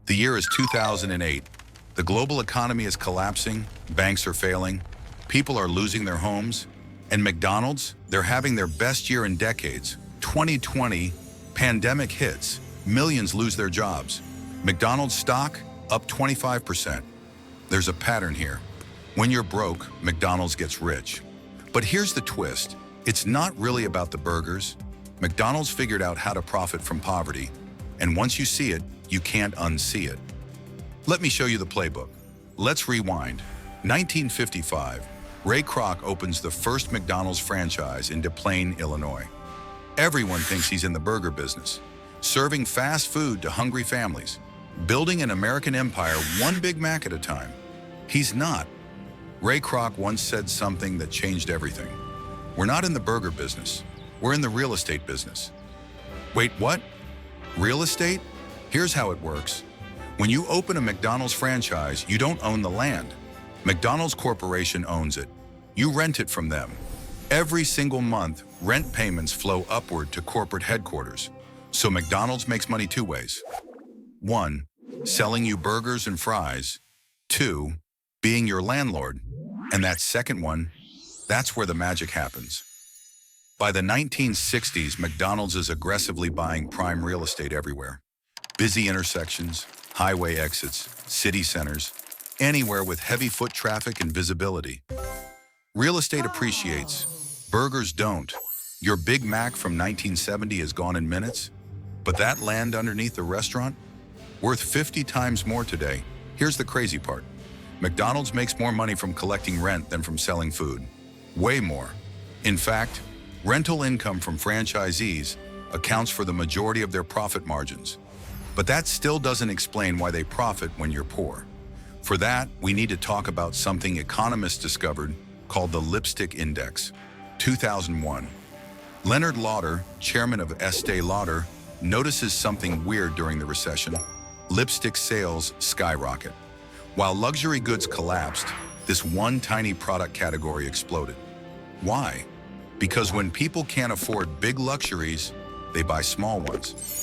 The year is 2008. The global economy is collapsing, banks are failing, people are losing their homes, and McDonald's, they're having their best year in decades. 2020, pandemic hits, millions lose their jobs. McDonald's stock up 25%. There's a pattern here. When you're broke, McDonald's gets rich. But here's the twist. It's not really about the burgers. McDonald's figured out how to profit from poverty, and once you see it, you can't unsee it. Let me show you the playbook. Let's rewind. 1955, Ray Kroc opens the first McDonald's franchise in Des Plaines, Illinois. Everyone thinks he's in the burger business, serving fast food to hungry families, building an American empire one Big Mac at a time. He's not. Ray Kroc once said something that changed everything. We're not in the burger business. We're in the real estate business. Wait, what? Real estate? Here's how it works. When you open a McDonald's franchise, you don't own the land. McDonald's Corporation owns it. You rent it from them. Every single month, rent payments flow upward to corporate headquarters. So McDonald's makes money two ways. 1, selling you burgers and fries. 2, being your landlord. And that second one, that's where the magic happens. By the 1960s, McDonald's is aggressively buying prime real estate everywhere. Busy intersections, highway exits, city centers, anywhere with heavy foot traffic and visibility. Real estate appreciates, burgers don't. Your Big Mac from 1970 is gone in minutes, but that land underneath the restaurant, worth 50 times more today. Here's the crazy part. McDonald's makes more money from collecting rent than from selling food. Way more. In fact, rental income from franchisees accounts for the majority of their profit margins. But that still doesn't explain why they profit when you're poor. For that, we need to talk about something economists discovered called the lipstick index. 2001. Leonard Lauder, chairman of Estee Lauder, notices something weird during the recession. Lipstick sales skyrocket. While luxury goods collapsed, this one tiny product category exploded. Why? Because when people can't afford big luxuries, they buy small ones.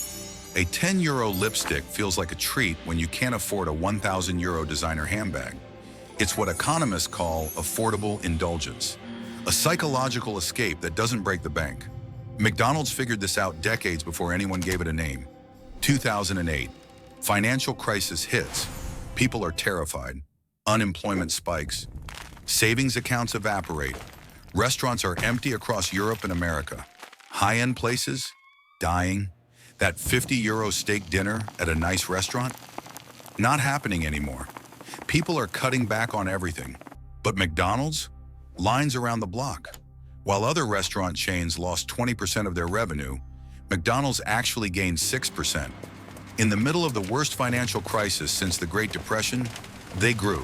A 10-euro lipstick feels like a treat when you can't afford a 1,000-euro designer handbag. It's what economists call affordable indulgence, a psychological escape that doesn't break the bank. McDonald's figured this out decades before anyone gave it a name. 2008, financial crisis hits. People are terrified. Unemployment spikes. Savings accounts evaporate. Restaurants are empty across Europe and America. High-end places, dying. That 50-euro steak dinner at a nice restaurant? Not happening anymore. People are cutting back on everything. But McDonald's? Lines around the block. While other restaurant chains lost 20% of their revenue, McDonald's actually gained 6%. In the middle of the worst financial crisis since the Great Depression, they grew.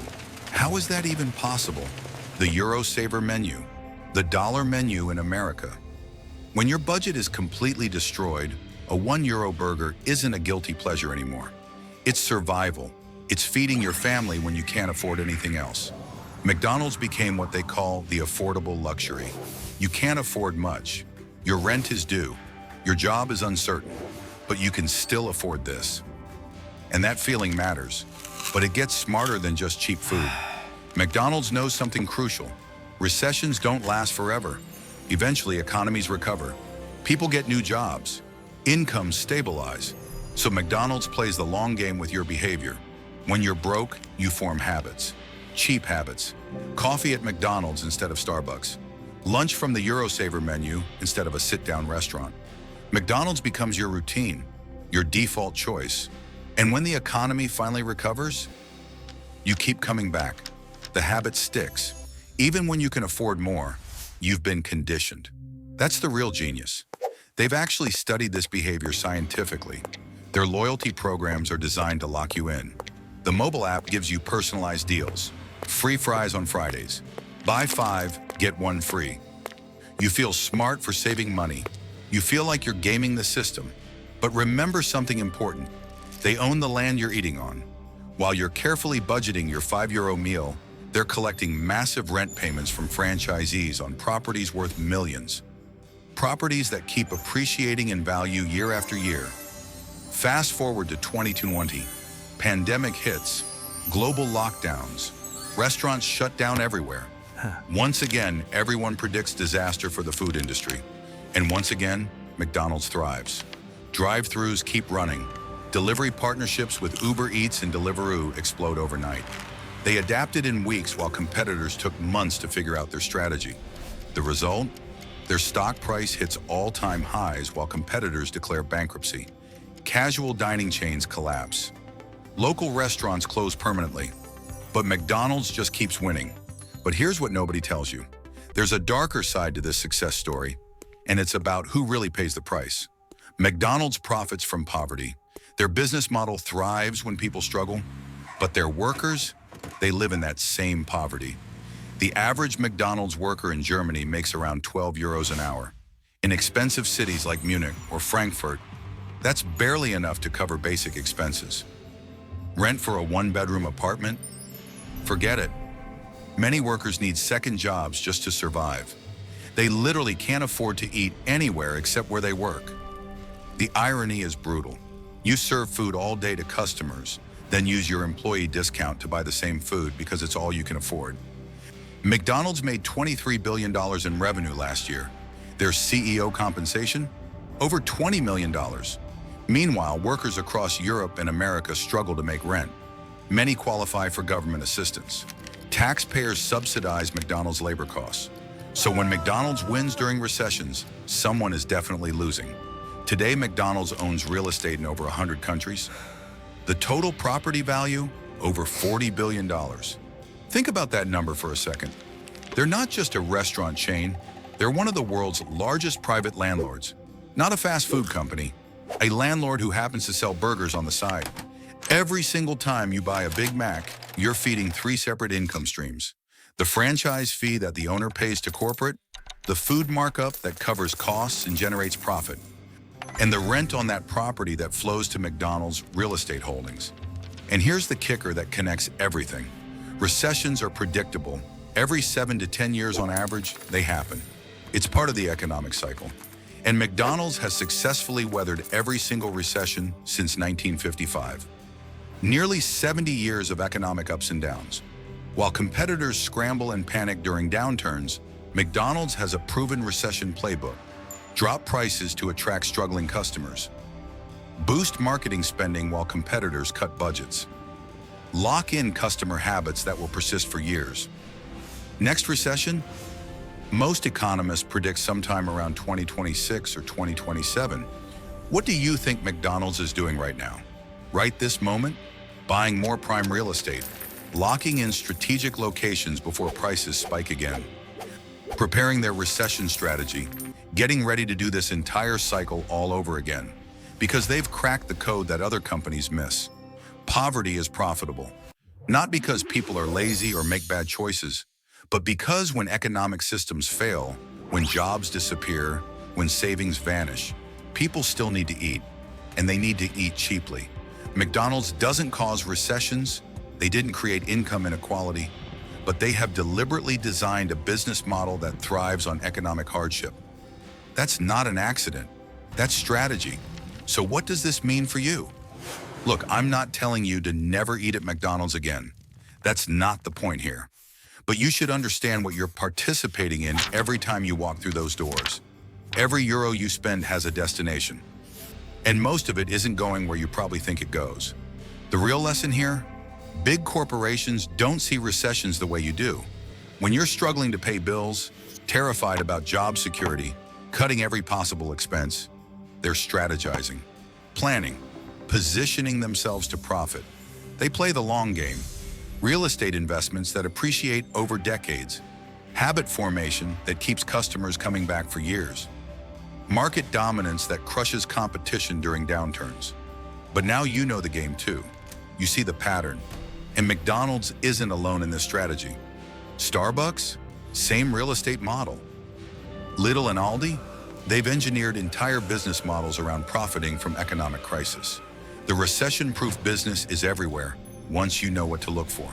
How is that even possible? The Euro Saver menu, the dollar menu in America. When your budget is completely destroyed, a €1 burger isn't a guilty pleasure anymore. It's survival. It's feeding your family when you can't afford anything else. McDonald's became what they call the affordable luxury. You can't afford much. Your rent is due. Your job is uncertain, but you can still afford this. And that feeling matters, but it gets smarter than just cheap food. McDonald's knows something crucial. Recessions don't last forever. Eventually, economies recover. People get new jobs. Incomes stabilize. So McDonald's plays the long game with your behavior. When you're broke, you form habits. Cheap habits. Coffee at McDonald's instead of Starbucks. Lunch from the Eurosaver menu instead of a sit-down restaurant. McDonald's becomes your routine, your default choice. And when the economy finally recovers, you keep coming back. The habit sticks. Even when you can afford more, you've been conditioned. That's the real genius. They've actually studied this behavior scientifically. Their loyalty programs are designed to lock you in. The mobile app gives you personalized deals. Free fries on Fridays. Buy 5, get 1 free. You feel smart for saving money. You feel like you're gaming the system. But remember something important. They own the land you're eating on. While you're carefully budgeting your €5 meal, they're collecting massive rent payments from franchisees on properties worth millions. Properties that keep appreciating in value year after year. Fast forward to 2020. Pandemic hits, global lockdowns, restaurants shut down everywhere. Once again, everyone predicts disaster for the food industry. And once again, McDonald's thrives. Drive-thrus keep running. Delivery partnerships with Uber Eats and Deliveroo explode overnight. They adapted in weeks while competitors took months to figure out their strategy. The result? Their stock price hits all-time highs while competitors declare bankruptcy. Casual dining chains collapse. Local restaurants close permanently. But McDonald's just keeps winning. But here's what nobody tells you. There's a darker side to this success story, and it's about who really pays the price. McDonald's profits from poverty. Their business model thrives when people struggle, but their workers, they live in that same poverty. The average McDonald's worker in Germany makes around 12 euros an hour. In expensive cities like Munich or Frankfurt, that's barely enough to cover basic expenses. Rent for a one-bedroom apartment? Forget it. Many workers need second jobs just to survive. They literally can't afford to eat anywhere except where they work. The irony is brutal. You serve food all day to customers, then use your employee discount to buy the same food because it's all you can afford. McDonald's made $23 billion in revenue last year. Their CEO compensation? Over $20 million. Meanwhile, workers across Europe and America struggle to make rent. Many qualify for government assistance. Taxpayers subsidize McDonald's labor costs. So when McDonald's wins during recessions, someone is definitely losing. Today, McDonald's owns real estate in over 100 countries. The total property value, over $40 billion. Think about that number for a second. They're not just a restaurant chain, they're one of the world's largest private landlords. Not a fast food company, a landlord who happens to sell burgers on the side. Every single time you buy a Big Mac, you're feeding 3 separate income streams. The franchise fee that the owner pays to corporate, the food markup that covers costs and generates profit, and the rent on that property that flows to McDonald's real estate holdings. And here's the kicker that connects everything. Recessions are predictable. Every 7 to 10 years on average, they happen. It's part of the economic cycle. And McDonald's has successfully weathered every single recession since 1955. Nearly 70 years of economic ups and downs. While competitors scramble and panic during downturns, McDonald's has a proven recession playbook. Drop prices to attract struggling customers. Boost marketing spending while competitors cut budgets. Lock in customer habits that will persist for years. Next recession? Most economists predict sometime around 2026 or 2027. What do you think McDonald's is doing right now? Right this moment? Buying more prime real estate, locking in strategic locations before prices spike again, preparing their recession strategy, getting ready to do this entire cycle all over again, because they've cracked the code that other companies miss. Poverty is profitable, not because people are lazy or make bad choices, but because when economic systems fail, when jobs disappear, when savings vanish, people still need to eat, and they need to eat cheaply. McDonald's doesn't cause recessions, they didn't create income inequality, but they have deliberately designed a business model that thrives on economic hardship. That's not an accident, that's strategy. So what does this mean for you? Look, I'm not telling you to never eat at McDonald's again. That's not the point here. But you should understand what you're participating in every time you walk through those doors. Every euro you spend has a destination. And most of it isn't going where you probably think it goes. The real lesson here? Big corporations don't see recessions the way you do. When you're struggling to pay bills, terrified about job security, cutting every possible expense, they're strategizing, planning, positioning themselves to profit. They play the long game. Real estate investments that appreciate over decades. Habit formation that keeps customers coming back for years. Market dominance that crushes competition during downturns. But now you know the game too. You see the pattern. And McDonald's isn't alone in this strategy. Starbucks, same real estate model. Lidl and Aldi, they've engineered entire business models around profiting from economic crisis. The recession-proof business is everywhere, once you know what to look for.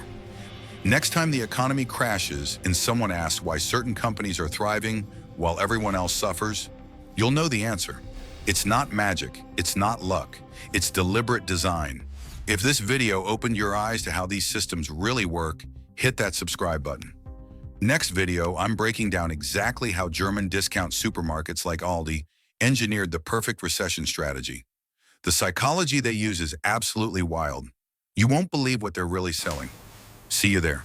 Next time the economy crashes and someone asks why certain companies are thriving while everyone else suffers, you'll know the answer. It's not magic, it's not luck, it's deliberate design. If this video opened your eyes to how these systems really work, hit that subscribe button. Next video, I'm breaking down exactly how German discount supermarkets like Aldi engineered the perfect recession strategy. The psychology they use is absolutely wild. You won't believe what they're really selling. See you there.